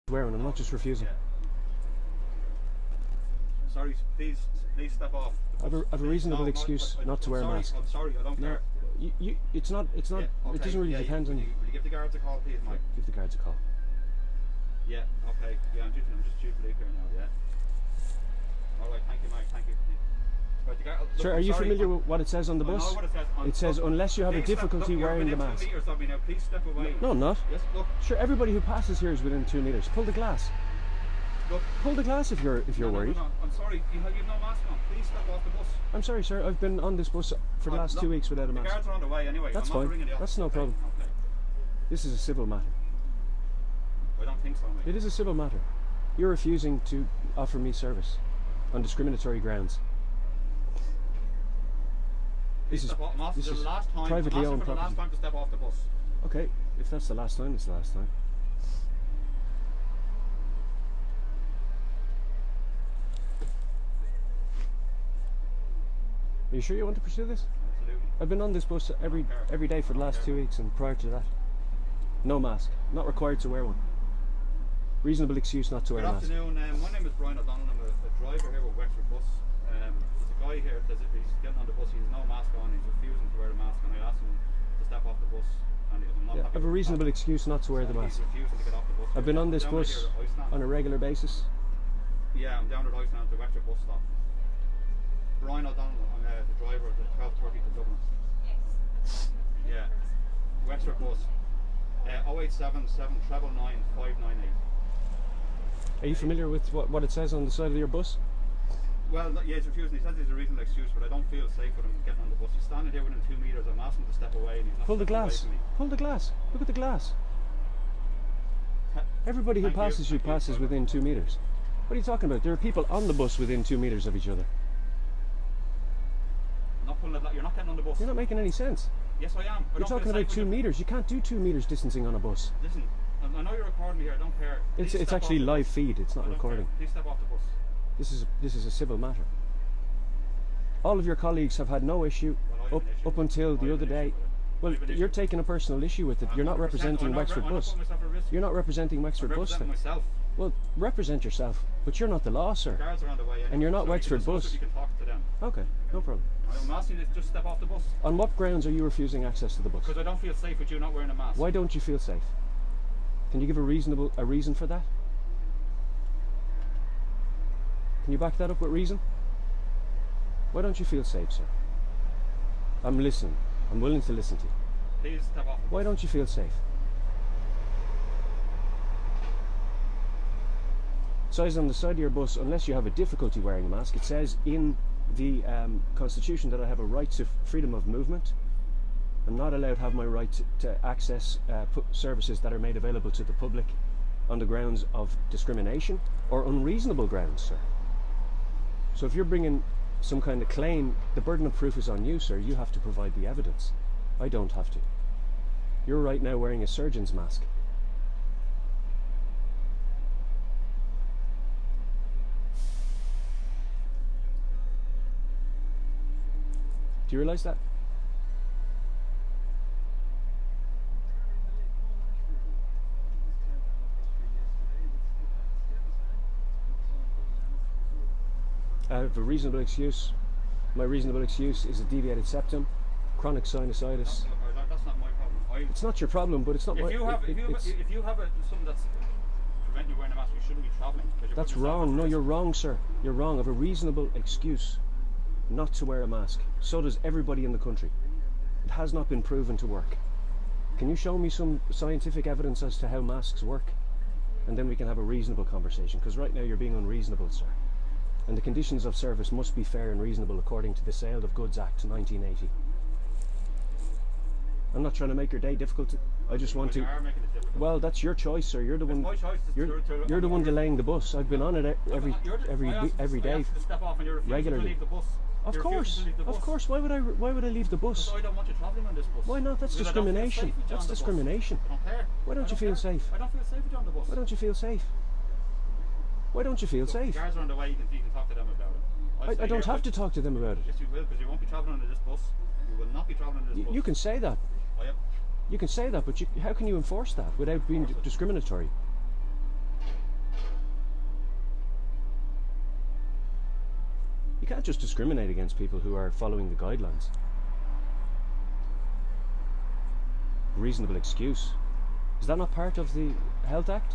Wearing, I'm not just refusing. Sorry, please step off. I've a reasonable excuse not to wear a mask. I'm sorry, I don't care. It's not, Yeah, okay, it doesn't really depend on... Will you give the guards a call, please, Mike? Give the guards a call. Yeah, okay. Yeah, I'm just due to leave here now, yeah? Alright, thank you, Mike, thank you. Right, Sir, are you familiar with what it says on the bus? I know what it says. It says, unless you have a difficulty wearing the mask. You're within 2 meters of me now, please step away. No, I'm not. Yes, look. Sure, everybody who passes here is within 2 meters. Pull the glass. Look. Pull the glass if you're worried. No, I'm sorry, you have no mask on. Please step off the bus. I'm sorry, sir. I've been on this bus for the last 2 weeks without a mask. The guards are on the way anyway. That's fine. That's no problem. Okay. This is a civil matter. I don't think so, mate. It is a civil matter. You're refusing to offer me service on discriminatory grounds. This is privately owned property. The last time to step off the bus. Okay, if that's the last time, it's the last time. Are you sure you want to pursue this? Absolutely. I've been on this bus every day for the last 2 weeks, and prior to that, no mask. Not required to wear one. Reasonable excuse not to wear a mask. Good afternoon. My name is Brian O'Donnell. I'm a driver here with Wexford Bus. There's a guy here that he's getting on the bus. He has no mask on. He's refusing to wear a mask, and I asked him to step off the bus. And I'm not I have a reasonable excuse not to wear the mask. He's refusing to get off the bus. I've been on this bus on a regular basis. Yeah, I'm down at Iceland at the Wexford Bus stop. Brian O'Donnell, I'm the driver of the 12:30 to Dublin. Yes. Yeah. Wexford Bus. 0877 999 598. Are you familiar with what it says on the side of your bus? Well, yeah, he's refusing. He says there's a reasonable excuse, but I don't feel safe with him getting on the bus. He's standing here within 2 meters. I'm asking him to step away, and he's not. Pull the glass. Pull the glass. Look at the glass. Everybody who passes you passes within 2 meters. What are you talking about? There are people on the bus within 2 meters of each other. You're not getting on the bus. You're not making any sense. Yes, I am. You're talking about 2 meters. You can't do 2 meters distancing on a bus. Listen, I know you're recording me here. I don't care. It's actually live feed. It's not recording. Please step off the bus. This is a civil matter. All of your colleagues have had no issue up until the other day. Well, you're taking a personal issue with it. You're not representing Wexford Bus. You're not representing Wexford Bus. I'm myself. Well, represent yourself, but you're not the law, sir. The guards are on the way anyway, and you're not so Wexford Bus. You can talk to them. Okay, no problem. I'm asking you to just step off the bus. On what grounds are you refusing access to the bus? Because I don't feel safe with you not wearing a mask. Why don't you feel safe? Can you give a reason for that? Can you back that up with reason? Why don't you feel safe, sir? I'm listening. I'm willing to listen to you. Please step off the bus. Why don't you feel safe? It says on the side of your bus, unless you have a difficulty wearing a mask, it says in the Constitution that I have a right to freedom of movement. I'm not allowed to have my right to access services that are made available to the public on the grounds of discrimination or unreasonable grounds, sir. So if you're bringing some kind of claim, the burden of proof is on you, sir. You have to provide the evidence. I don't have to. You're right now wearing a surgeon's mask. Do you realise that? I have a reasonable excuse. My reasonable excuse is a deviated septum, chronic sinusitis. That's not my problem. It's not your problem, but it's not my... If you have something that's preventing you wearing a mask, you shouldn't be travelling. That's wrong. No, you're wrong, sir. You're wrong. I have a reasonable excuse not to wear a mask. So does everybody in the country. It has not been proven to work. Can you show me some scientific evidence as to how masks work? And then we can have a reasonable conversation, because right now you're being unreasonable, sir. And the conditions of service must be fair and reasonable according to the Sale of Goods Act 1980. I'm not trying to make your day difficult. I just want to... You are making it difficult. Well, that's your choice, sir. You're the one. My choice is You're the one delaying the bus. I've been on it every day, to step off and you're refusing regularly. to leave the bus. Of course. Why would I leave the bus? Because I don't want you travelling on this bus. Why not? That's discrimination. That's discrimination. I don't care. Why don't you feel safe? I don't feel safe with you on the bus. Why don't you feel safe? Why don't you feel safe? The guards are on the way. You can talk to them about it. I don't have to talk to them about it. Yes, you will, because you won't be travelling on this bus. You will not be travelling on this bus. You can say that. Oh, yeah. You can say that, but how can you enforce that without being discriminatory? You can't just discriminate against people who are following the guidelines. Reasonable excuse. Is that not part of the Health Act?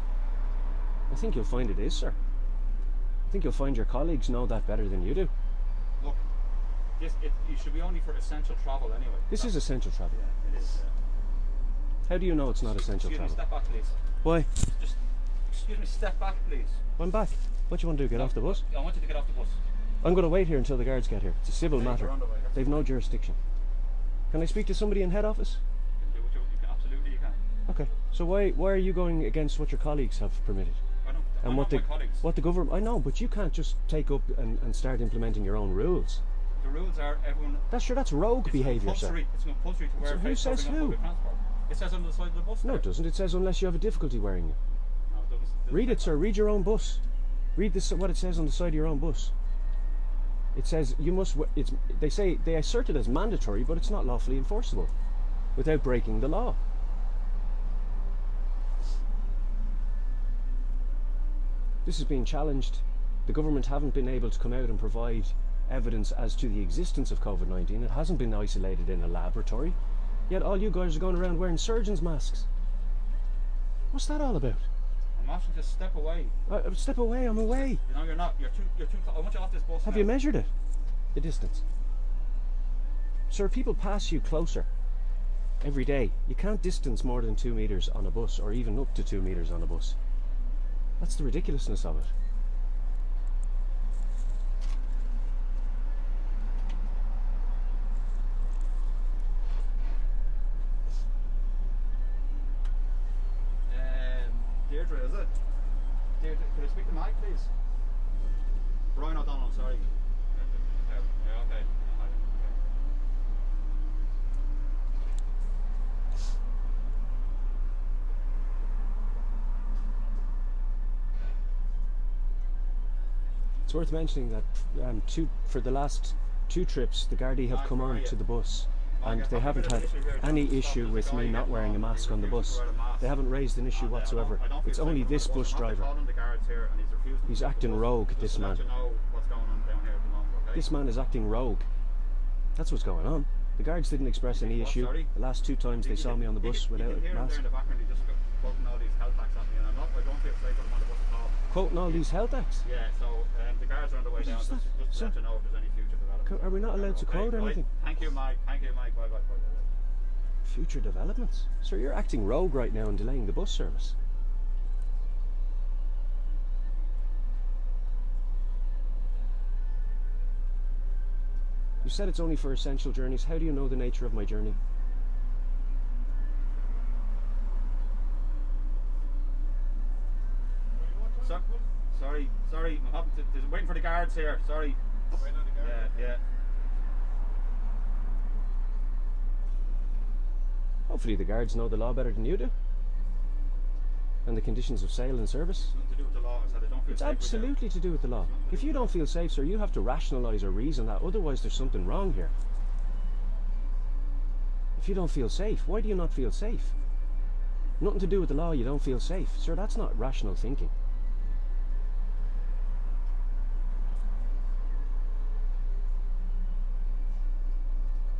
I think you'll find it is, sir. I think you'll find your colleagues know that better than you do. Look, you should be only for essential travel anyway. This is essential travel. Yeah, it is. How do you know it's not essential Excuse me, travel? step back, please. Why? Just, excuse me, step back, please. I'm back. What do you want to do? Get off the bus? I want you to get off the bus. I'm going to wait here until the guards get here. It's a civil Okay, matter. you're on the way. They've no jurisdiction. Can I speak to somebody in head office? You can do what you can. Absolutely, you can. Okay. So why are you going against what your colleagues have permitted? I don't. And I'm what not the my colleagues. what the government? I know, but you can't just take up and start implementing your own rules. The rules are everyone. That's rogue It's behaviour, sir. compulsory. It's compulsory to wear So a who face says covering on who? public transport. It says on the side of the bus. No, there. it doesn't. It says unless you have a difficulty wearing it. No, it doesn't Read it, say sir. Read your own bus. Read this. What it says on the side of your own bus. It says you must. They assert it as mandatory, but it's not lawfully enforceable, without breaking the law. This is being challenged. The government haven't been able to come out and provide evidence as to the existence of COVID-19. It hasn't been isolated in a laboratory. Yet all you guys are going around wearing surgeons' masks. What's that all about? I'm asking you to step away. Step away, I'm away. You know you're not. You're too. I want you off this bus. Have now. you measured it? The distance? Sir, people pass you closer every day. You can't distance more than 2 meters on a bus, or even up to 2 meters on a bus. That's the ridiculousness of it. Deirdre, is it? Deirdre, could I speak to Mike, please? Brian O'Donnell, sorry. Yeah, okay. It's worth mentioning that for the last 2 trips, the Gardaí have come on to the bus, and they haven't had any issue with me not wearing a mask on the bus. They haven't raised an issue whatsoever. It's only this bus driver. He's acting rogue, this man. This man is acting rogue. That's what's going on. The guards didn't express any issue. The last 2 times they saw me on the bus without a mask. Quoting all these health acts. Yeah, so the guards are on the way down. Just Sir, let you know if there's any future developments. Are we not allowed to quote right. anything? Thank you, Mike. Thank you, Mike. Bye, bye, bye, bye. Future developments? Sir, you're acting rogue right now and delaying the bus service. You said it's only for essential journeys. How do you know the nature of my journey? Sorry, I'm waiting for the guards here. Sorry. Yeah. Hopefully the guards know the law better than you do. And the conditions of sale and service. It's nothing to do with the law. I said I don't feel It's safe with absolutely to do with the law. If you don't feel safe, sir, you have to rationalise or reason that. Otherwise there's something wrong here. If you don't feel safe, why do you not feel safe? Nothing to do with the law, you don't feel safe. Sir, that's not rational thinking.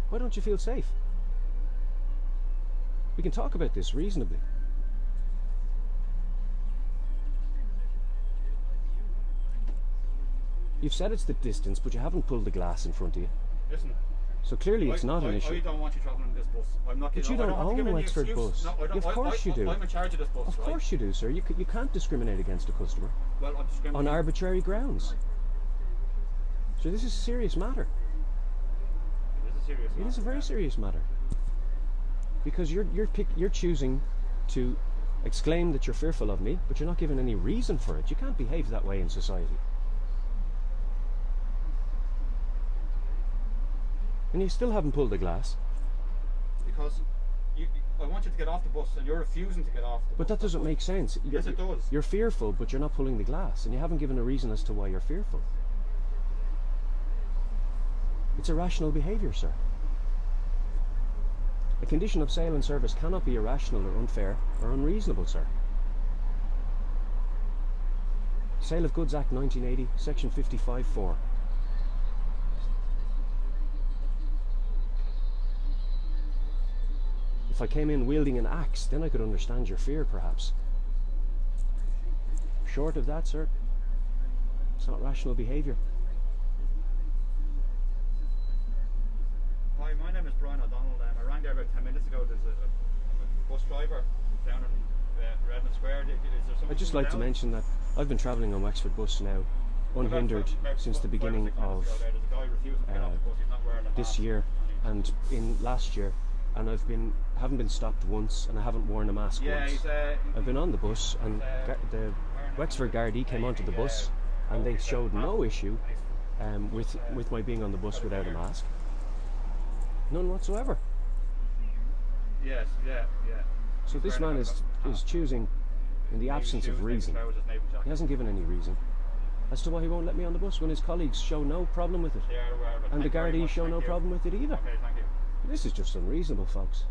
Why don't you feel safe? We can talk about this reasonably. You've said it's the distance, but you haven't pulled the glass in front of you. Listen. So clearly it's not an issue. I don't want you travelling in this bus. I'm not. But you don't own Wexford Bus. No, I don't. Of course you do. I'm in charge of this bus. Of right? course you do, sir. You can't discriminate against a customer Well, I'm discriminating. on arbitrary grounds. So this is a serious matter. It is a serious It is a matter, very yeah. serious matter. Because you're choosing to exclaim that you're fearful of me, but you're not given any reason for it. You can't behave that way in society. And you still haven't pulled the glass. Because I want you to get off the bus, and you're refusing to get off the bus. But that doesn't make sense. Yes, it does. You're fearful, but you're not pulling the glass, and you haven't given a reason as to why you're fearful. It's irrational behaviour, sir. A condition of sale and service cannot be irrational or unfair or unreasonable, sir. Sale of Goods Act 1980, Section 55(4). If I came in wielding an axe, then I could understand your fear, perhaps. Short of that, sir, it's not rational behaviour. Hi, my name is Brian O'Donnell. I rang there about 10 minutes ago. I'm a bus driver down in Redmond Square. Is there someone I'd just like to mention that I've been travelling on Wexford Bus now, unhindered, since the beginning of this year and in last year, and haven't been stopped once, and I haven't worn a mask once. I've been on the bus, and the Wexford Gardaí came onto the bus, and they showed no issue with my being on the bus without a mask. None whatsoever. Yes, yeah. So this man is choosing, in the absence of reason, he hasn't given any reason as to why he won't let me on the bus when his colleagues show no problem with it, and the Gardaí show no problem with it either. Okay, thank you. This is just unreasonable, folks.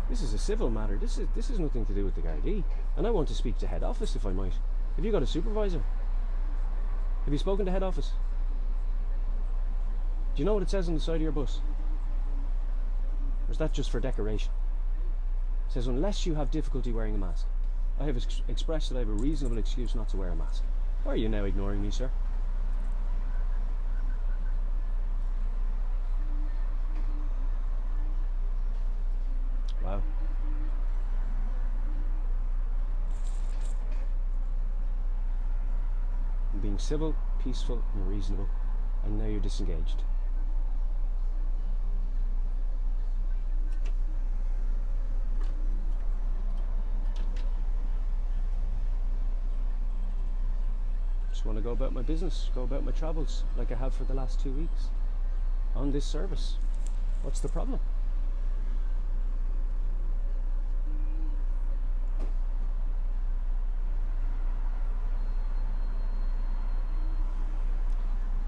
This is a civil matter. This is nothing to do with the Gardaí, and I want to speak to head office, if I might. Have you got a supervisor? Have you spoken to head office? Do you know what it says on the side of your bus? Or is that just for decoration? It says, unless you have difficulty wearing a mask. I have expressed that I have a reasonable excuse not to wear a mask. Why are you now ignoring me, sir? Wow. I'm being civil, peaceful and reasonable, and now you're disengaged. Just want to go about my business, go about my travels like I have for the last 2 weeks on this service. What's the problem?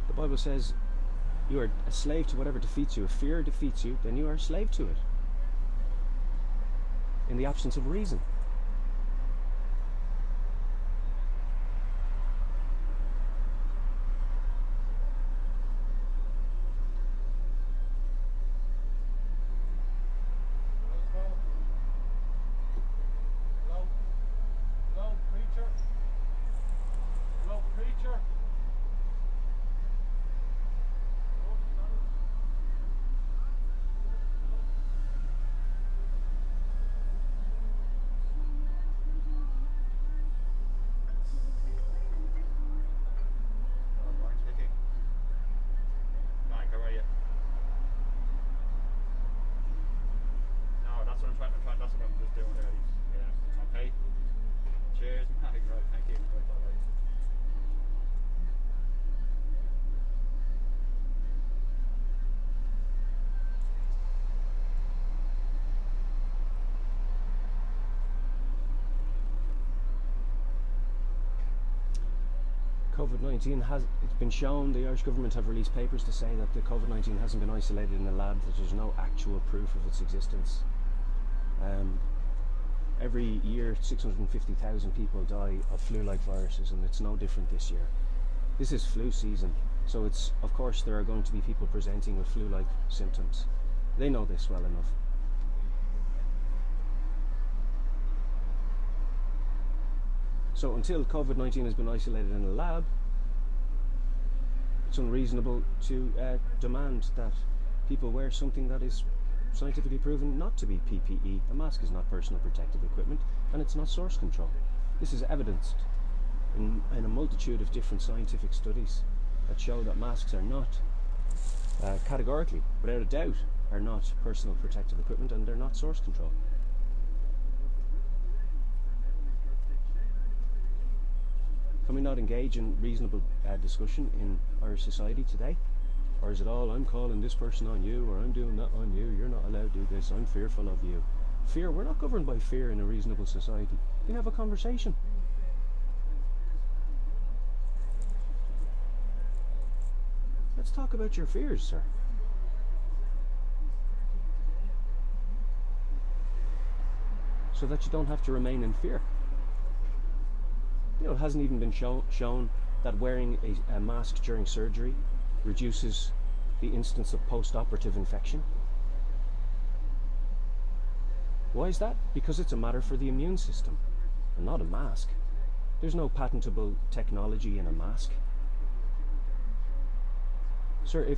The Bible says you are a slave to whatever defeats you. If fear defeats you, then you are a slave to it, in the absence of reason. COVID-19 it's been shown, the Irish government have released papers to say that the COVID-19 hasn't been isolated in a lab, that there's no actual proof of its existence. Every year 650,000 people die of flu-like viruses, and it's no different this year. This is flu season, so of course there are going to be people presenting with flu-like symptoms. They know this well enough. So until COVID-19 has been isolated in a lab, it's unreasonable to demand that people wear something that is scientifically proven not to be PPE. A mask is not personal protective equipment, and it's not source control. This is evidenced in a multitude of different scientific studies that show that masks are not, categorically, without a doubt, are not personal protective equipment, and they're not source control. Can we not engage in reasonable discussion in our society today? Or is it all, I'm calling this person on you, or I'm doing that on you, you're not allowed to do this, I'm fearful of you. Fear, we're not governed by fear in a reasonable society. We have a conversation. Let's talk about your fears, sir. So that you don't have to remain in fear. You know, it hasn't even been shown that wearing a mask during surgery reduces the instance of post-operative infection. Why is that? Because it's a matter for the immune system and not a mask. There's no patentable technology in a mask. Sir,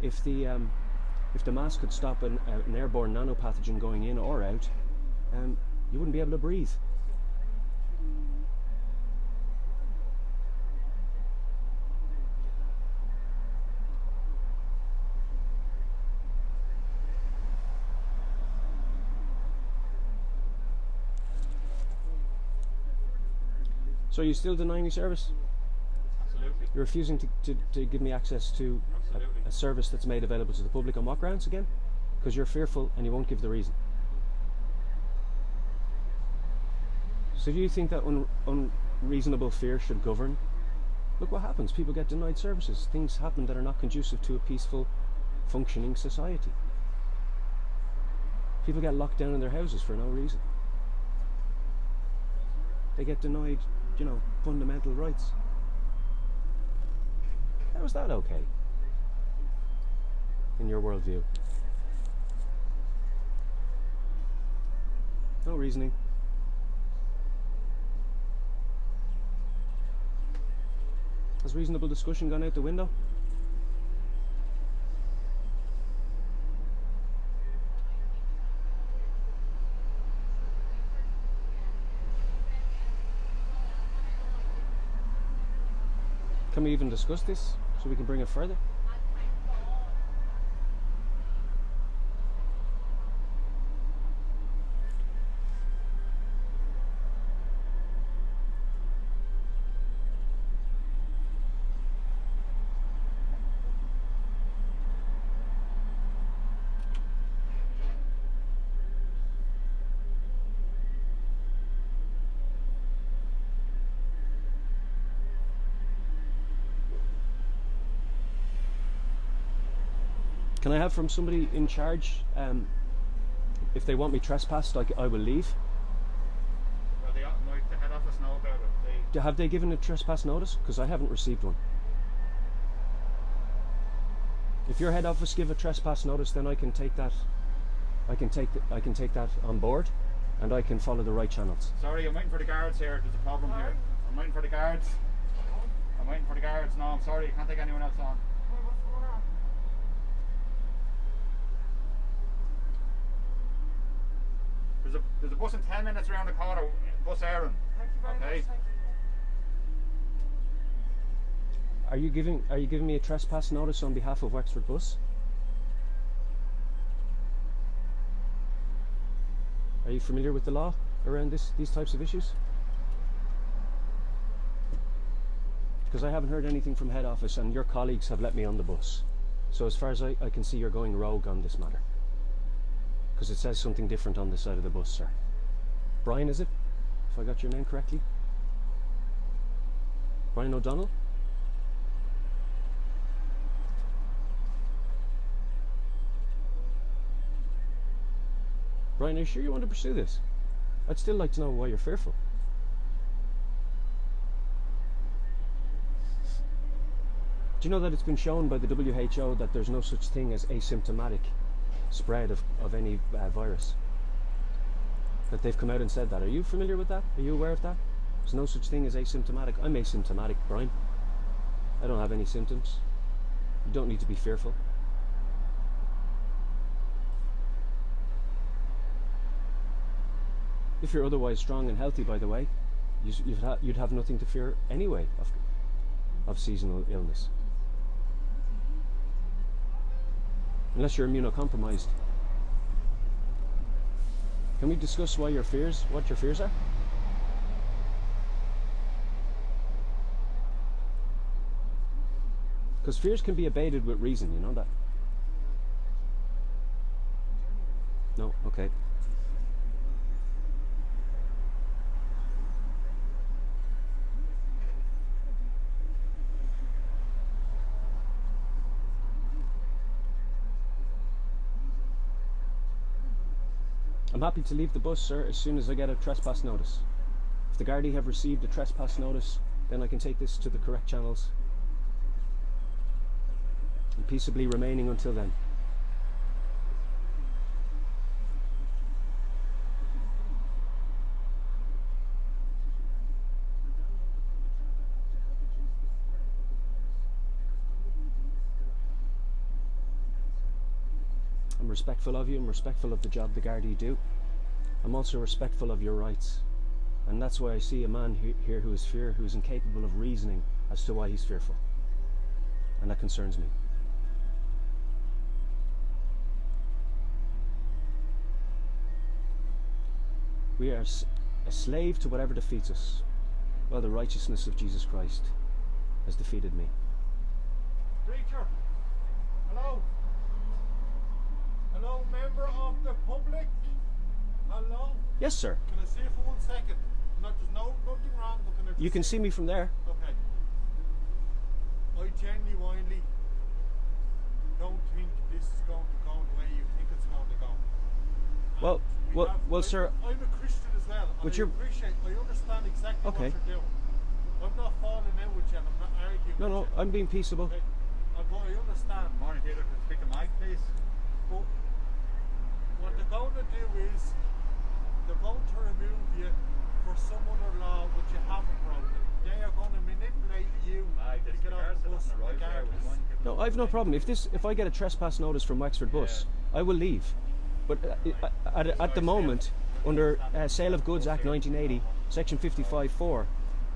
if the mask could stop an airborne nanopathogen going in or out, you wouldn't be able to breathe. So are you still denying me service? Absolutely. You're refusing to give me access to a service that's made available to the public on what grounds again? Because you're fearful and you won't give the reason. So do you think that unreasonable fear should govern? Look what happens. People get denied services. Things happen that are not conducive to a peaceful, functioning society. People get locked down in their houses for no reason. They get denied, fundamental rights. How is that okay in your worldview? No reasoning. Has reasonable discussion gone out the window? Can we even discuss this so we can bring it further? Can I have from somebody in charge, if they want me trespassed, I will leave? Well, the head office know about it. Have they given a trespass notice? Because I haven't received one. If your head office give a trespass notice, then I can take that. I can take that on board, and I can follow the right channels. Sorry, I'm waiting for the guards here. There's a problem here. I'm waiting for the guards. No, I'm sorry. I can't take anyone else on. There's a bus in 10 minutes around the corner, bus Aaron. Thank you very much. Are you giving me a trespass notice on behalf of Wexford Bus? Are you familiar with the law around these types of issues? Because I haven't heard anything from head office, and your colleagues have let me on the bus. So as far as I can see, you're going rogue on this matter. Because it says something different on the side of the bus, sir. Brian, is it? If I got your name correctly? Brian O'Donnell? Brian, are you sure you want to pursue this? I'd still like to know why you're fearful. Do you know that it's been shown by the WHO that there's no such thing as asymptomatic spread of any virus? That they've come out and said that. Are you familiar with that? Are you aware of that? There's no such thing as asymptomatic. I'm asymptomatic, Brian. I don't have any symptoms. You don't need to be fearful. If you're otherwise strong and healthy, by the way, you'd have nothing to fear anyway of seasonal illness. Unless you're immunocompromised. Can we discuss what your fears are? Because fears can be abated with reason, you know that? No? Okay. I'm happy to leave the bus, sir, as soon as I get a trespass notice. If the Gardaí have received a trespass notice, then I can take this to the correct channels and peaceably remaining until then. I'm respectful of you. I'm respectful of the job the Gardaí do. I'm also respectful of your rights. And that's why I see a man here who is incapable of reasoning as to why he's fearful. And that concerns me. We are a slave to whatever defeats us, while the righteousness of Jesus Christ has defeated me. Preacher, hello? Hello, member of the public? Hello? Yes, sir. Can I see you for 1 second? There's nothing wrong, but can I You can see me from there. Okay. I genuinely don't think this is going to go the way you think it's going to go. Well, sir. I'm a Christian as well, and I understand exactly Okay. what you're doing. I'm not falling out with you, and I'm not arguing No, with you. I'm being peaceable. Okay. But I understand. Morning, Peter. Can I speak to Mike, please? But what they're going to do is they're going to remove you for some other law which you haven't broken. They are going to manipulate you to get off the bus regardless. No, I've no problem. If I get a trespass notice from Wexford Bus, I will leave. But at the moment, under Sale of Goods Act 1980, Section 55(4),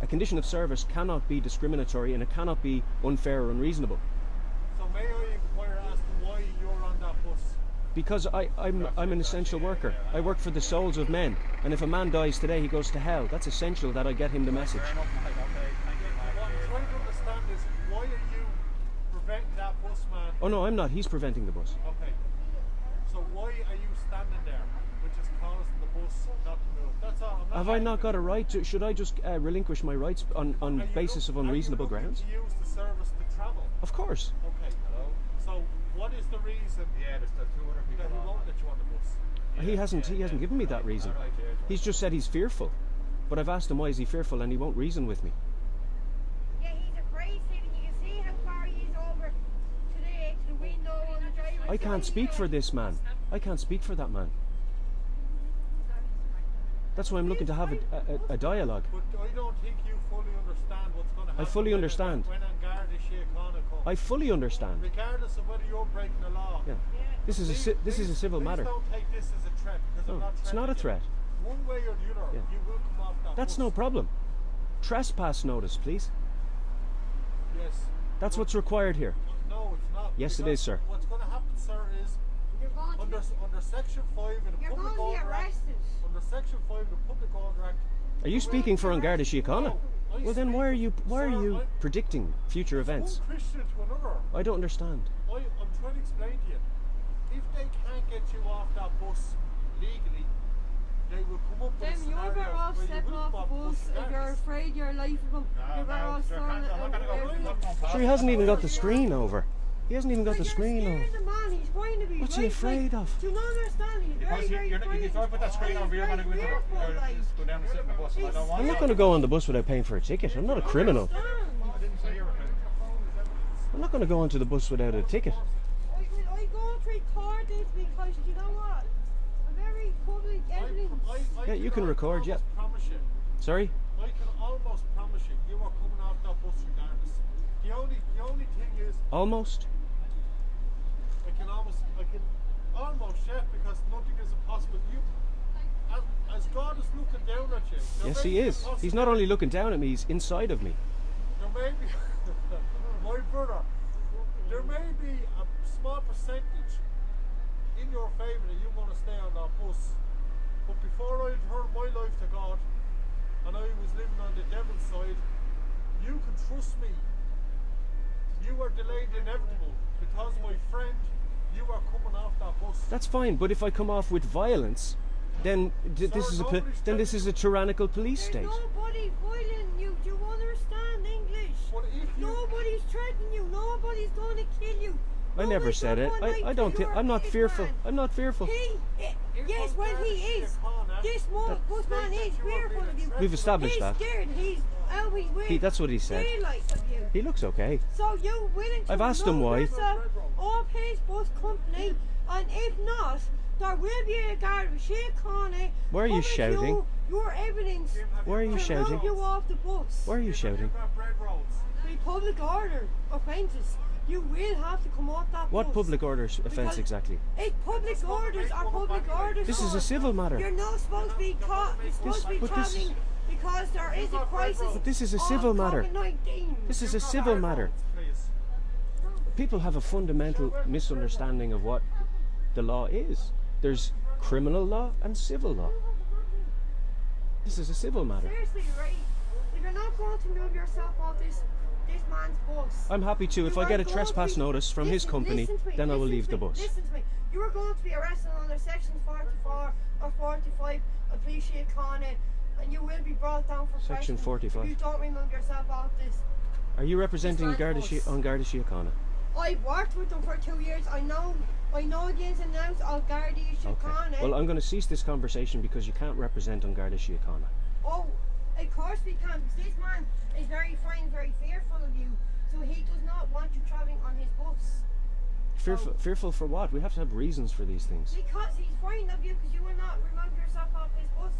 a condition of service cannot be discriminatory and it cannot be unfair or unreasonable. So may I inquire as to why you're on that bus? Because I'm an essential worker. I work for the souls of men, and if a man dies today, he goes to hell. That's essential that I get him the message. Fair enough, Mike. Okay, thank you, Mike. What I'm trying to understand is why are you preventing that bus man? Oh no, I'm not. He's preventing the bus. Okay. So why are you standing there, which is causing the bus not to move? That's all. Have I not got a right to? Should I just relinquish my rights on basis of unreasonable grounds? Are you looking to use the service to travel? Of course. Okay. Hello? So what is the reason Yeah, there's the two other people that he on. won't let you on the bus? He hasn't given me that reason. Alright, yeah, it's He's just said he's fearful. But I've asked him why is he fearful, and he won't reason with me. Yeah, he's afraid, Stephen. You can see how far he's over to the window on the driver's I can't side. speak for this man. I can't speak for that man. That's why I'm looking to have a dialogue. But I don't think you fully understand what's going to happen. fully understand. When Garda Síochána comes. I fully understand. Regardless of whether you're breaking the law. Yeah. This is a civil matter. Please don't take this as a threat, because I'm No, not it's not a threatening threat. you. One way or the other, Yeah. you will come off that That's bus. no problem. Trespass notice, please. Yes. That's what's required here. No, it's not. Yes, it because is, sir. What's going to happen, sir, is You're going to, under Section 5 of the you're Public going to be Order Act. arrested. Under Section 5 of the Public Order Act. Are you speaking for Garda Síochána? No, I Well, then why are you Sir, predicting future events? One Christian to another. I don't understand. I'm trying to explain to you. If they can't get you off that bus legally, they will come up with a Then you're scenario better off where you stepping will off come the bus if you're regardless. afraid your life will. You're better off sir, throwing it I'm not out going to the go. window. Sure, he hasn't even got the screen over. He hasn't even got the screen You're over. scaring the man. He's trying to be What's he right, afraid like, of? Do you not understand? He's Because very, if very you put that screen over, you're going to go into go down and sit in the bus. And I don't want I'm not that. going to go on the bus without paying for a ticket. I'm not a criminal. I didn't say you were I'm not going to go onto the bus without a ticket. I go to record this because you know what? A very public evidence. Yeah, you can record, yeah. Promise you. Sorry? I can almost promise you, you are coming off that bus regardless. The only thing is, Almost? I can almost, yeah, because nothing is impossible. As God is looking down at you. there Yes, may he be a is. He's not only looking down at me, he's inside of me. There may be, my brother, there may be a small percentage in your favour that you want to stay on that bus. But before I turned my life to God and I was living on the devil's side, you can trust me. You are delayed the inevitable because my friend, you are coming off that bus. That's fine, but if I come off with violence, then this is a tyrannical police state. There's nobody violating you. Do you understand English? But if you, Nobody's threatening you. Nobody's going to kill you. I never Nobody's said it. got one I knife don't to think. your I'm not head, fearful. man. I'm not fearful. Yes, well he is. This busman is fearful of you. We've established He's that. scared. He's always with That's what he said. daylight of you. He looks okay. So you willing to I've asked him remove why. yourself off his bus company, and if not, there will be a guard with Síochána. Why are you coming to shouting? Your evidence Why are you to shouting? remove you off the bus. Why are you shouting? got bread rolls. Republic order offences. you will have to come off that What bus. public orders offence Because exactly? It's public orders are public orders. This is a civil matter. You're not supposed to be caught. You're supposed to be but this- travelling because there is a crisis. But this is a of civil matter. COVID-19. This is a civil matter. Please. People have a fundamental misunderstanding of what the law is. There's criminal law and civil law. This is a civil matter. Seriously, right? If you're not going to move yourself off this man's bus. I'm happy to. If you I are get a going trespass to be- notice from his listen- company, listen to me, then I will listen leave to the me, bus. Listen to me. You are going to be arrested under section 44 or 45 of Police Chiacana, and you will be brought down for Section questioning 45. if you don't remove yourself off this. Are you representing This Garda man's bus. on Garda Síochána? I've worked with them for 2 years. I know the ins and outs of Garda Síochána. Okay. Well, I'm going to cease this conversation because you can't represent on Garda Síochána. Oh, of course we can, because this man is very very fearful of you, so he does not want you travelling on his bus. Fearful for what? We have to have reasons for these things. Because he's frightened of you, because you will not remove yourself off his bus.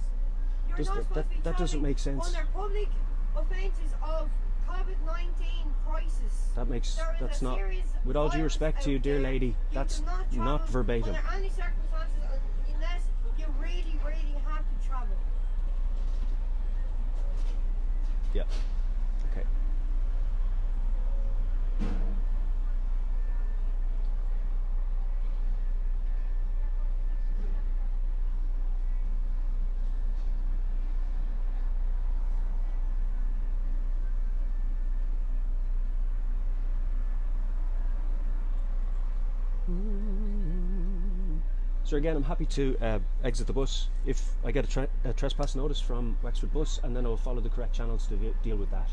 You're Does not that- supposed to be that doesn't travelling make sense. under public offences of COVID-19 crisis. That makes There is that's a not. serious With all due virus respect to you, out dear there. lady, You that's do not not travel verbatim. Under any circumstances, unless you really have to travel. Yeah. Okay. So again, I'm happy to exit the bus if I get a trespass notice from Wexford Bus, and then I'll follow the correct channels to deal with that.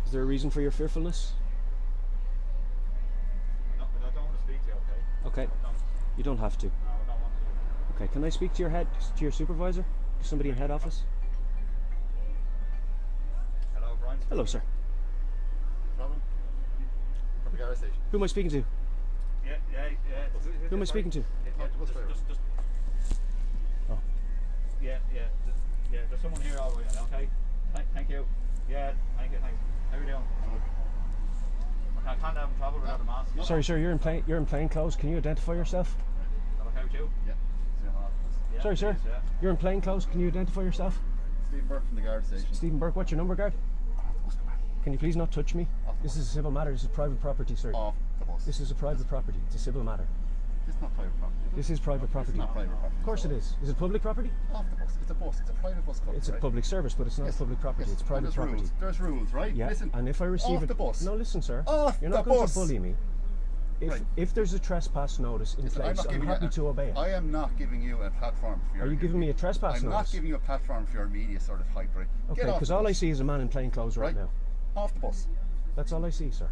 Is there a reason for your fearfulness? No, I don't want to speak to you, okay? Okay, Don't, you don't have to. no, I don't want to. Okay, can I speak to your supervisor? Somebody in head office? Hello, Brian. Hello, sir. Problem? From the gas station. Who am I speaking to? Yeah. Who am I speaking to? Yeah, the bus driver. just. Oh. Yeah. There's someone here all right, okay? Thank you. Yeah, thanks. How are you doing? I can't have travel without a mask. Sorry, sir. You're in plain clothes. Can you identify yourself? Is that okay with you? Yeah. Same office. Yeah, Sorry, sir. please, yeah. You're in plain clothes. Can you identify yourself? Steve Burke from the gas station. Stephen Burke. What's your number, guard? Off the bus, come back. Can you please not touch me? Off the This bus. is a civil matter. This is private property, sir. Off the bus. This is a private property. It's a civil matter. This is not private property. This is private It's property. not private property. Of course it is. Is it public property? Off the bus. It's a bus. It's a private bus club. It's a right? public service, but it's not Yes, public property. yes, It's and private there's property. Rules. There's rules, right? Yeah. Listen. And if I receive off it, the bus. no, listen, sir. Off You're not the going bus. to bully me. Right. If there's a trespass notice in Listen, place, I'm giving you happy a- to obey it. I am not giving you a platform for your. Are you giving me a trespass I'm not notice? giving you a platform for your media sort of hype, right? Okay, Get off because the all I bus. see is a man in plain clothes right now. Off the bus. That's all I see, sir.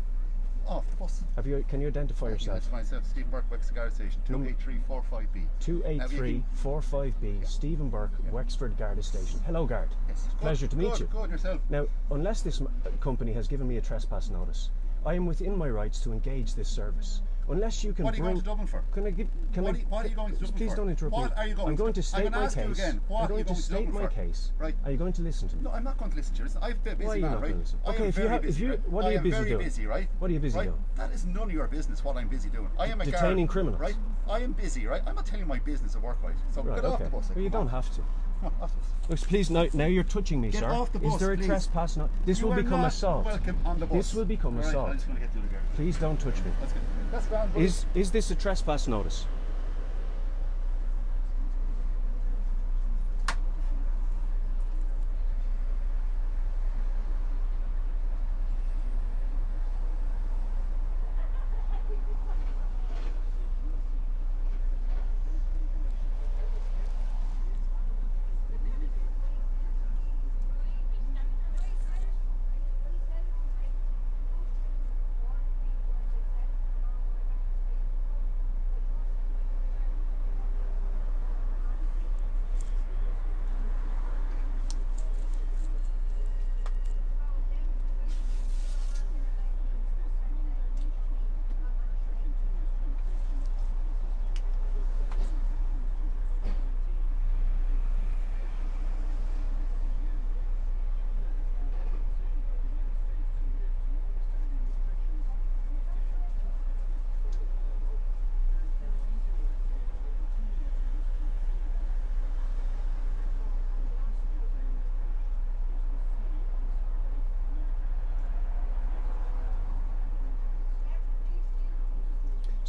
Off the bus. Can you identify yourself? Yes, myself, Stephen Burke, Wexford Garda Station, 28345B. 283-455B, Stephen Burke, Wexford Garda Station. Hello, guard. Yes. Pleasure to meet you. Good, yourself. Now, unless this company has given me a trespass notice, I am within my rights to engage this service. Unless you can What are you bring... going to Dublin for? Can I give... Can What I... are you going to Dublin Please for? don't interrupt me. What are you going I'm going to I'm state going to my ask you case. again. What I'm are going you to going to state Dublin my for? case. Right. Are you going to listen to me? No, I'm not going to listen to you. Listen, I'm a busy Why are you man, not right? going to listen? I Okay, am if you very have... busy, right? What are I you am busy very doing? busy, right? What are you busy right? doing? That is none of your business what I'm busy doing. I am a guard. Detaining criminals. Right? I am busy, right? I'm not telling you my business at work, right? So Right, get off okay. the bus. Well, you Come don't on. have to. Come on, off the bus. Look, please, now you're touching me, Get sir. off the Is bus, there a please. trespass notice? This You will are become not assault. welcome on the bus. This will become Right, assault. I'm just going to get to the guard. Please don't touch me. That's good. That's grand, buddy. Is this a trespass notice?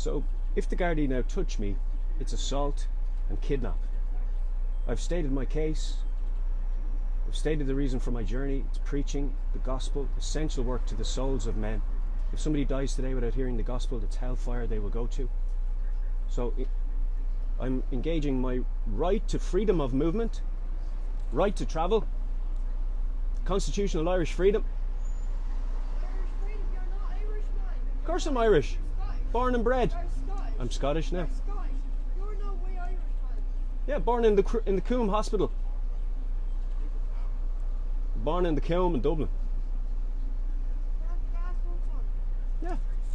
So if the Gardaí now touch me, it's assault and kidnap. I've stated my case. I've stated the reason for my journey. It's preaching the gospel, essential work to the souls of men. If somebody dies today without hearing the gospel, it's hellfire they will go to. So I'm engaging my right to freedom of movement, right to travel, constitutional Irish freedom. Irish freedom, you're not Irish, man. Of course I'm Irish, Scottish. born and bred. You're Scottish. I'm Scottish now. You're Scottish. You're no way Irish, man. Yeah, born in the Coombe Hospital. Born in the Coombe in Dublin. That's one.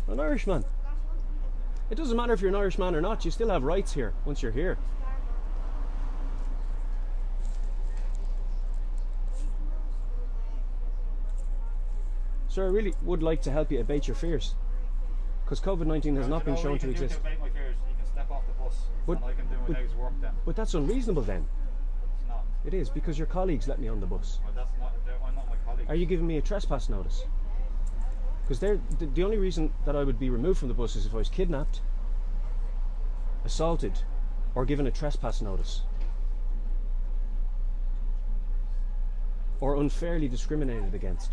Yeah, an Irishman. That's one. It doesn't matter if you're an Irishman or not, you still have rights here once you're here. Sir, I really would like to help you abate your fears. Because COVID-19 has not been shown to exist. To abate my fears, you can step off the bus But- and I can do my but- day's work then. But that's unreasonable then. It's not. It is, because your colleagues let me on the bus. Well, that's not. I'm not my colleague. Are you giving me a trespass notice? Because the only reason that I would be removed from the bus is if I was kidnapped, assaulted, or given a trespass notice. Or unfairly discriminated against.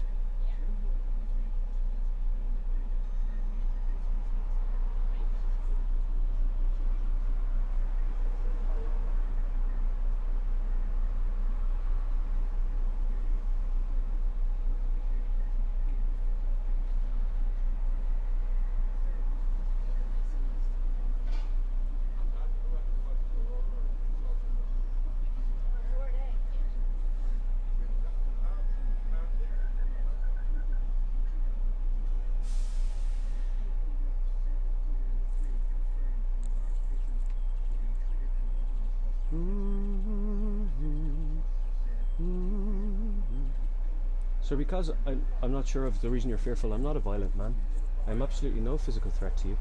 So because I'm not sure of the reason you're fearful, I'm not a violent man. I'm absolutely no physical threat to you.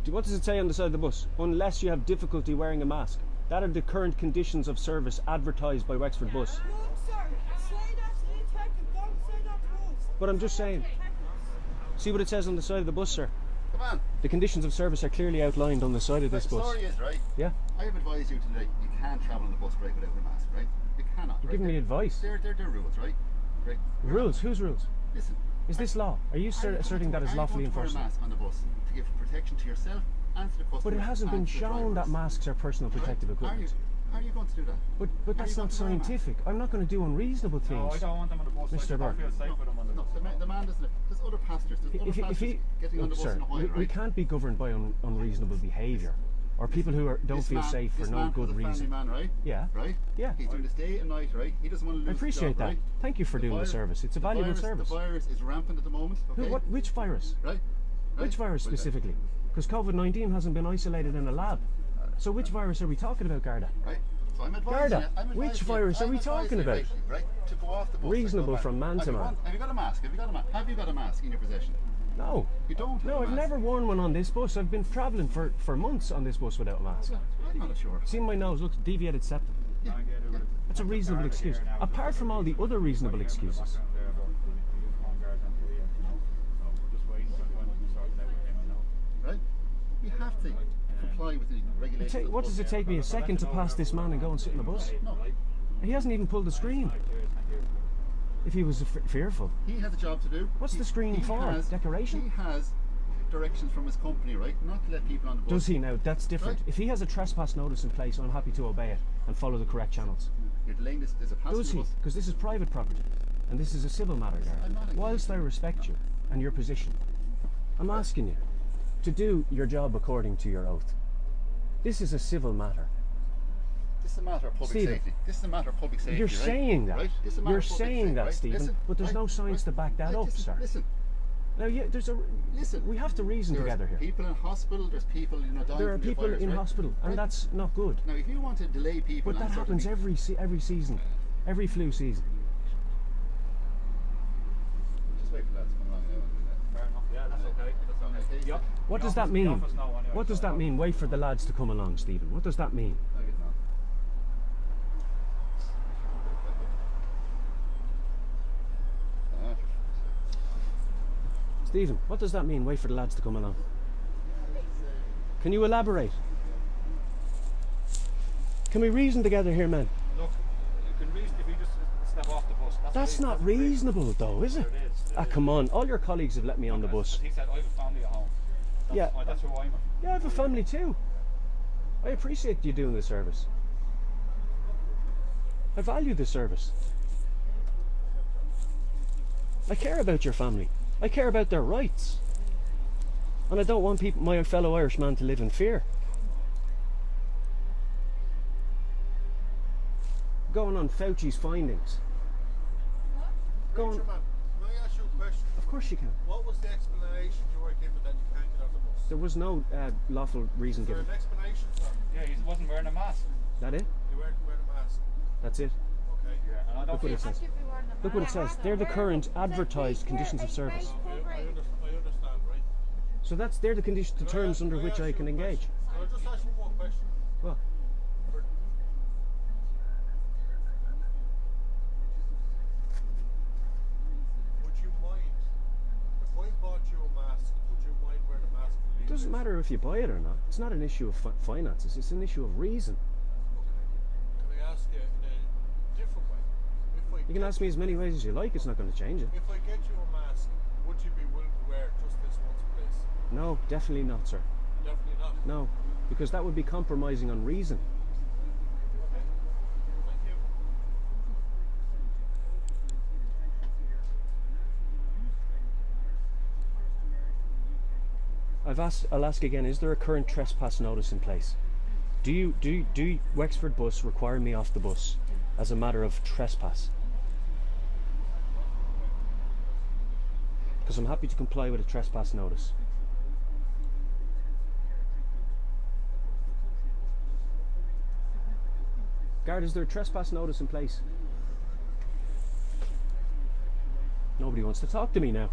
What does it say on the side of the bus? Unless you have difficulty wearing a mask. That are the current conditions of service advertised by Wexford Bus. Look, sir, say that to the detective. Don't say that to us. But I'm just saying. See what it says on the side of the bus, sir? Come on. The conditions of service are clearly outlined on the side of this The bus. story is, right, Yeah? I have advised you today, you can't travel on the bus break without a mask, right? You cannot. You're right? giving me advice. They're rules, right? Right? Rules? Whose rules? Listen. Is this law? Are you asserting that is lawfully Are you going to wear a enforceable? mask on the bus to give protection to yourself and to the customer? But it hasn't been and to the shown that drivers? masks are personal protective equipment. Are you going to do that? But Are that's you not going to wear a mask? scientific. I'm not going to do unreasonable No, I things. don't want them on the bus. Mr. I just don't Burke. feel safe with them on the No, bus. the man doesn't. There's other passengers. There's other passengers getting on the Look, bus sir, in a while, we right? can't be governed by unreasonable behaviour. Or people who don't This feel man- safe for this no man good was a family reason. man, right? Yeah. Right? Yeah. He's doing this day and night, right? He doesn't want to lose I his appreciate job, that. right? Thank you for doing the virus- service. It's a the valuable virus- service. The virus is rampant at the moment. Okay? Which virus? Right? Which virus Well, specifically? Because COVID-19 hasn't been isolated in a lab. So which virus are we talking about, Garda? Right? So I'm advising Garda, you. I'm advising which you- virus are I'm we advising talking you, about? Right? To go off the bus. Reasonable and go from back. man to man. Have you got a mask? Have you got a mask? Have you got a mask in your possession? No. You don't have No, a I've mask. never worn one on this bus. I've been travelling for months on this bus without a mask. I'm not sure. See my nose, look, deviated septum. That's a reasonable excuse. Apart from all the other reasonable excuses. Right? You have to comply with the regulations. of the What bus. does it take me a second to pass this man and go and sit in the bus? No. He hasn't even pulled the screen. If he was fearful. He has a job to do. What's the screen for? Decoration? He has directions from his company, right? Not to let people on the bus. Does he now? That's different. Right. If he has a trespass notice in place, I'm happy to obey it and follow the correct channels. You're delaying this. There's a passenger Does he? bus. Because this is private property. And this is a civil matter, I'm not Gareth. engaged. Whilst I respect you and your position, I'm asking you, to do your job according to your oath. This is a civil matter. This is a matter of public Stephen, safety. This is a matter of public safety. You're right? saying that. Right? This is a matter You're of public saying safety, that, right? Stephen, Listen, but there's right, no science to back that up, listen, sir. Listen. Now, yeah, Listen. we have to reason There's together here. people in hospital. There's people, dying There are from the people virus, in right? hospital, and Right? that's not good. Now, if you want to delay people, But that and happens every season, every flu season. Just wait for that to come along now. Fair enough. Yeah, that's okay. That's okay. Yeah. What does that mean? What does that mean? Wait for the lads to come along, Stephen. What does that mean? I'll get it on. Stephen, what does that mean? Wait for the lads to come along. Can you elaborate? Can we reason together here, men? Look, you can reason if you just step off the bus. That's not reasonable, though, is it? It is. Ah, come on. All your colleagues have let me on the bus. He said, I have a family at home. Yeah. That's who I'm. Yeah, I have a family too. I appreciate you doing the service. I value the service. I care about your family. I care about their rights. And I don't want my fellow Irishman to live in fear. Going on Fauci's findings. Going, Preacher man, can I ask you a question? of course you can. What was the explanation you were given that you can't get on the bus? There was no lawful reason Is there given. an explanation, sir? Yeah, he wasn't wearing a mask. That it? You weren't wearing a mask. That's it. Okay. Yeah, and I don't Look what feel it says. Look what it says. They're the current advertised conditions of service. I understand, right? So they're the conditions, the terms under which I can engage. Can I just ask you one more question? Well, Would you mind if I bought you a mask? Would you mind wearing a mask? it doesn't matter if you buy it or not. It's not an issue of finances. It's an issue of reason. Can I ask you in a different way? You can ask me as many ways as you like. It's not going to change it. If I get you a mask, would you be willing to wear it just this once, please? No, definitely not, sir. Definitely not. No, because that would be compromising on reason. Okay. Thank you. I'll ask again. Is there a current trespass notice in place? Do Wexford Bus require me off the bus as a matter of trespass? Because I'm happy to comply with a trespass notice. Guard, is there a trespass notice in place? Nobody wants to talk to me now.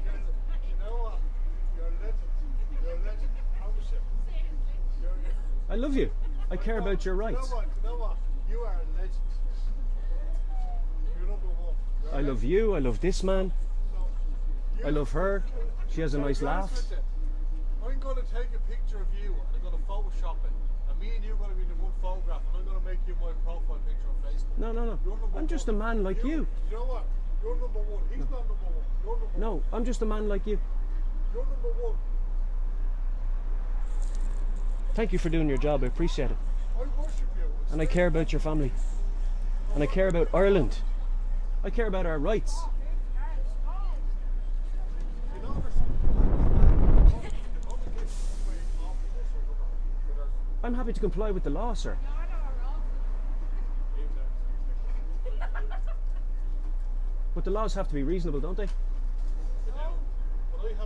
You know what? You're a legend. You're a legend. I promise you. I love you. I care about your rights. You know what? You are a legend. You're number one. You're a I love legend. you. I love this man. No. I love her. She has a Can I nice be honest laugh. with you? I'm going to take a picture of you and I'm going to Photoshop it. And me and you are going to be in the one photograph and I'm going to make you my profile picture on Facebook. No. You're number I'm just a one. man like you. You know what? You're number one. He's not number one. You're number one. No, I'm just a man like you. You're number one. Thank you for doing your job. I appreciate it. I worship you. And I care about your family. And I care about Ireland. I care about our rights. You know, there's only difference between off the bus or another. I'm happy to comply with the law, sir. But the laws have to be reasonable, don't they? But I have a life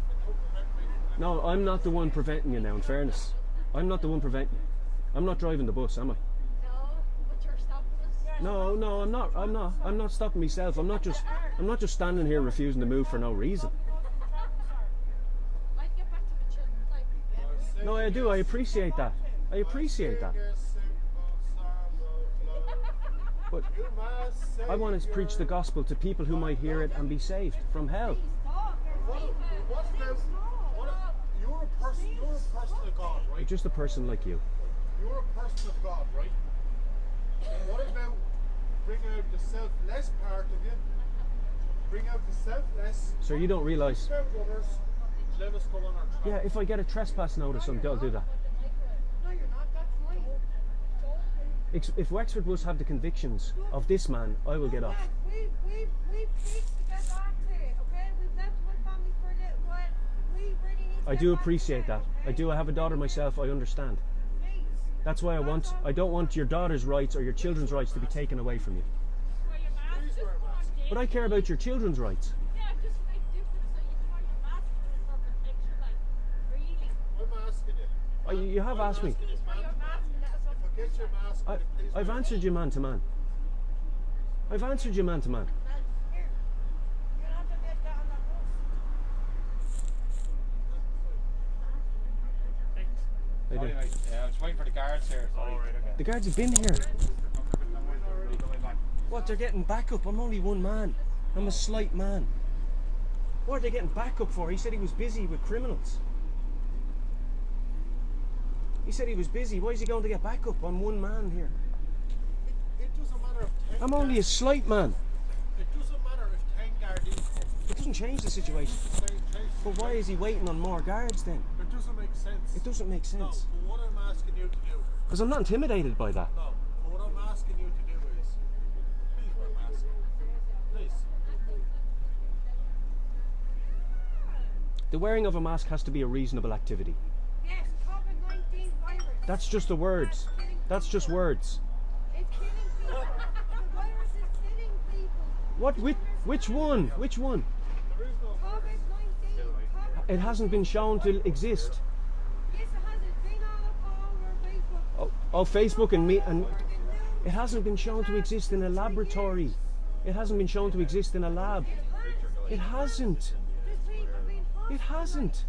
and don't prevent me from No, I'm not the one preventing you now, in fairness. I'm not the one preventing you. I'm not driving the bus, am I? No, I'm not stopping myself. I'm not just standing here refusing to move for no reason. No, I do. I appreciate that. I appreciate that. But I want to preach the gospel to people who might hear it and be saved from hell. You're a person of God, I'm right? just a person like you. You're a person of God, right? What about bring out the selfless part of you? Bring out the selfless. Sir, you don't realise. About others. Let us go on our track. Yeah, if I get a trespass notice, I'll do that. No, you're not. That's mine. If Wexford Bus have the convictions of this man, I will get off. We preached to get back to it, okay? We've left one family for a little while. We we really need to I get do back appreciate together, that. I okay? do. I have a daughter myself. I understand. Please. That's why I don't want your daughter's rights or your children's rights to be taken away from you. Please wear a mask. But I care about your children's rights. Yeah, just make difference so you can wear your mask for protection, like, really. I'm asking you. You have asked me. Please wear your mask and let us have Forget your mask. I, please I've wear a answered you man to man. I've answered you man to man. Here. You'll have to get that on that bus. I do. Anyway, I'm just waiting for the guards here. Sorry. The guards have been here. What? They're getting backup. I'm only one man. I'm a slight man. What are they getting backup for? He said he was busy with criminals. He said he was busy. Why is he going to get backup? I'm one man here. It doesn't matter if 10 I'm only a slight man. It doesn't matter if 10 Gardaí come. It doesn't change the situation. But why is he waiting on more guards then? It doesn't make sense. It doesn't make No, sense. but what I'm asking you to do. Because I'm not intimidated by that. No, but what I'm asking you to do is, please wear a mask. Please. The wearing of a mask has to be a reasonable activity. Yes, COVID-19 virus. That's just the words. That's just words. It's killing people. The virus is killing people. What? Which one? Which one? There is no COVID-19. It hasn't been shown to exist. Yes, it has. It's been all over Facebook. Oh, Facebook and me, and it hasn't been shown to exist in a laboratory. It hasn't been shown to exist in a lab. It hasn't. There's people being It hasn't.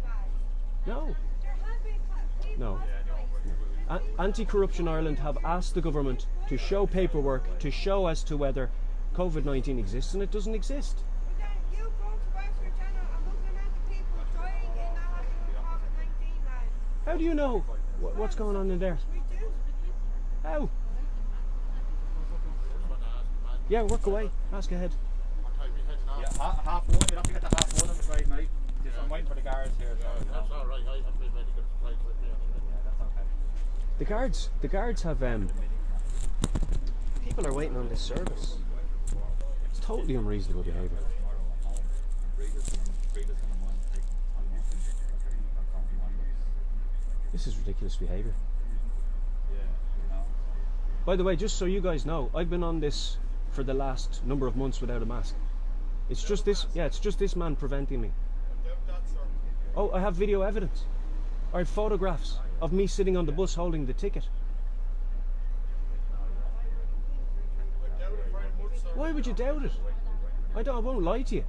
No. There has been people No. hospitalised. Anti-Corruption Ireland have asked the government to show paperwork to show as to whether COVID-19 exists, and it doesn't exist. But then you go to Wexford Channel and looking at the people dying in the hospital with COVID-19, lads. How do you know what's going on in there? We do. How? Yeah, work away. Ask ahead. What time are you heading off? Yeah, half one. You'll have to get to half one, I'm afraid, mate. Just, I'm waiting for the guards here. So, That's all right. I've been ready to get the flight with me. yeah, that's okay. The guards have people are waiting on this service. It's totally unreasonable behaviour. This is ridiculous behaviour. By the way, just so you guys know, I've been on this for the last number of months without a mask. It's just this, yeah, it's just this man preventing me. Oh, I have video evidence. I have photographs of me sitting on the bus holding the ticket. Why would you doubt it? I won't lie to you.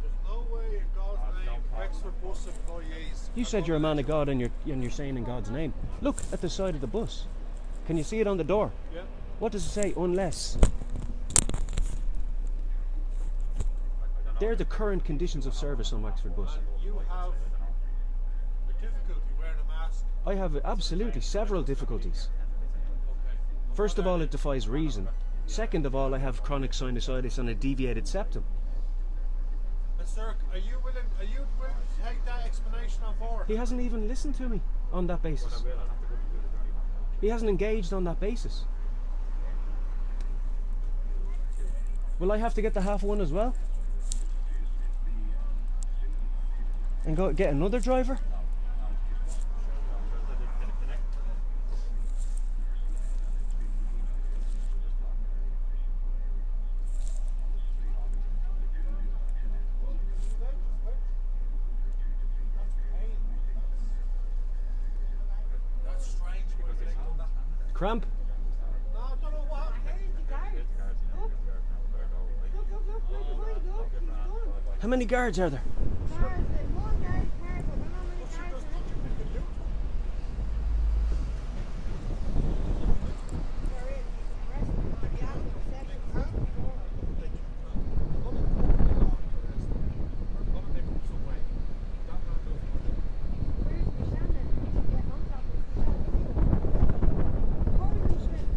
There's no way in God's name Wexford Bus employees. You said you're a man of God and you're saying in God's name. Look at the side of the bus. Can you see it on the door? Yeah. What does it say? Unless. They're the current conditions of service on Wexford Bus. You have a difficulty wearing a mask. I have absolutely several difficulties. First of all, it defies reason. Second of all, I have chronic sinusitis and a deviated septum. And sir, are you willing to take that explanation on board? He hasn't even listened to me on that basis. He hasn't engaged on that basis. Will I have to get the half one as well? And go get another driver? That's strange. Cramp? No, I don't know what happened. Where's the guard? Look, he's done. How many guards are there? Guards, there's one guard car, but I don't know how many Sure, guards there's there nothing we can do. is. Arrest him on the alley for 7 hours. Where's Michelle then? We should get on top of Michelle. Holy shit.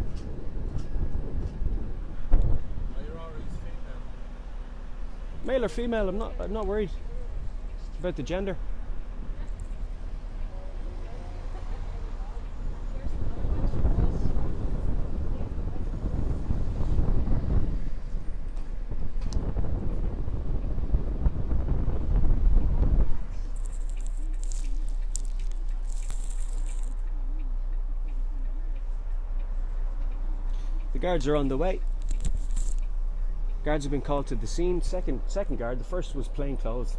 Male or female? I'm not worried about the gender. The guards are on the way. Guards have been called to the scene. Second guard. The first was plainclothed.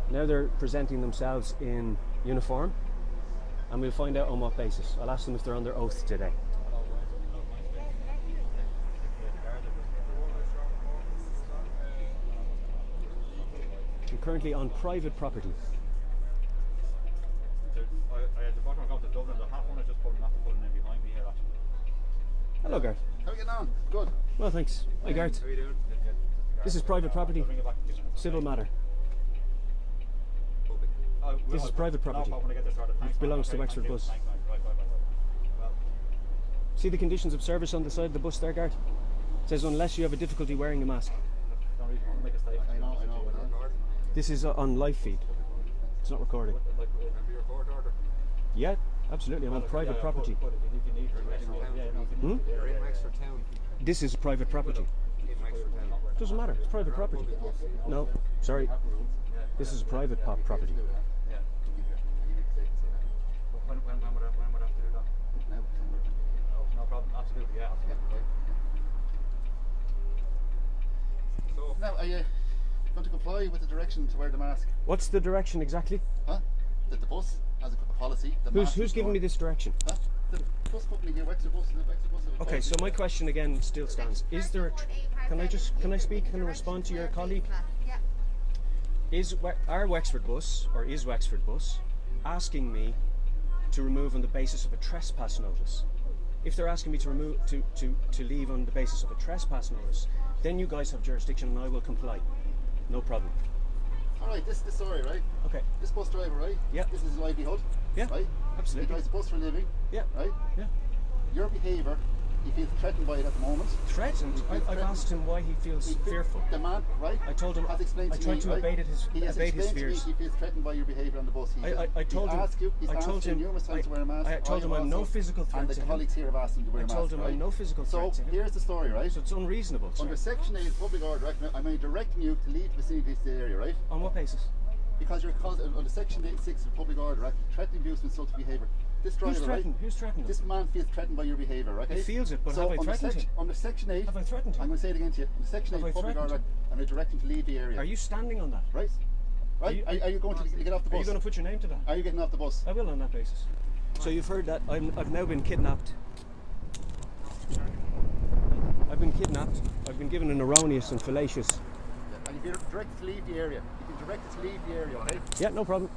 Now they're presenting themselves in uniform, and we'll find out on what basis. I'll ask them if they're under oath today. I'm currently on private property. I had the bottom of going to Dublin. The half one I just pulling after pulling in behind me here actually. Hello, guard. How are you getting on? Good. Well, thanks. Hi, guard. How are you doing? This is private property. I'll bring it back in 2 minutes. Civil matter. This is private property. When I get this started. Thanks, It belongs man. to Okay, Wexford thank you. Bus. Thanks, man. Right. Well, See the conditions of service on the side of the bus there, guard? It says unless you have a difficulty wearing a mask. don't really want to make a statement. I know. This is on live feed. It's not recording. Like, remember your court order? Yeah, absolutely. I'm on private property. But if you need to, You're in Wexford Town. This is private property. In Wexford Town. Doesn't matter. It's private property. No, sorry. This is a private property. Yeah. When would I have to do that? Now, No problem. Absolutely. Yeah. Absolutely. So now, are you going to comply with the direction to wear the mask? What's the direction exactly? Huh? That the bus has a policy. The mask Who's is giving worn. me this direction? Huh? The bus company here, Wexford Bus. Wexford Bus. have a Okay, so policy. my question again still stands. Is there a can I speak? Can I respond to your colleague? Yeah. Are Wexford Bus or is Wexford Bus asking me to remove on the basis of a trespass notice? If they're asking me to remove to leave on the basis of a trespass notice, then you guys have jurisdiction and I will comply. No problem. Alright, this is the story, right? Okay. This bus driver, right? Yeah. This is his livelihood. Yeah. Right? Absolutely. He drives a bus for a living. Yeah. Right? Yeah. Your behaviour, he feels threatened by it at the moment. Threatened? I've asked him why he feels fearful. The man, right? I told him has explained I to tried me, to right? abate his He has abate his explained to me fears. he feels threatened by your behaviour on the bus. I told him. He's I asked told you him. numerous times to wear a mask. I told him I'm no physical threat and the to him. colleagues here have asked him to wear I a mask. told him right? I'm no physical So threat to him. here's the story, right? So it's unreasonable, sir. Under Section 8 of Public Order Act, I'm directing you to leave the vicinity of the area, right? On what basis? Because you're under Section 8(6) of Public Order Act, threatening abuse and insulting behaviour. This driver, Who's threatened? right? Who's threatened him? This man feels threatened by your behaviour, right? He feels it, but so have I threatened him? Under Section 8, Have I threatened him? I'm going to say it again to you. Under Section 8 Have I of Public threatened Order Act, I'm directing to leave the area. Are you standing on that? Right? Right? Are you going to get off the Are bus? you going to put your name to that? Are you getting off the bus? I will on that basis. So you've heard that I've now been kidnapped. I've been kidnapped. I've been given an erroneous and fallacious. And if you're directed to leave the area, you can direct it to leave the area, okay? Yeah, no problem.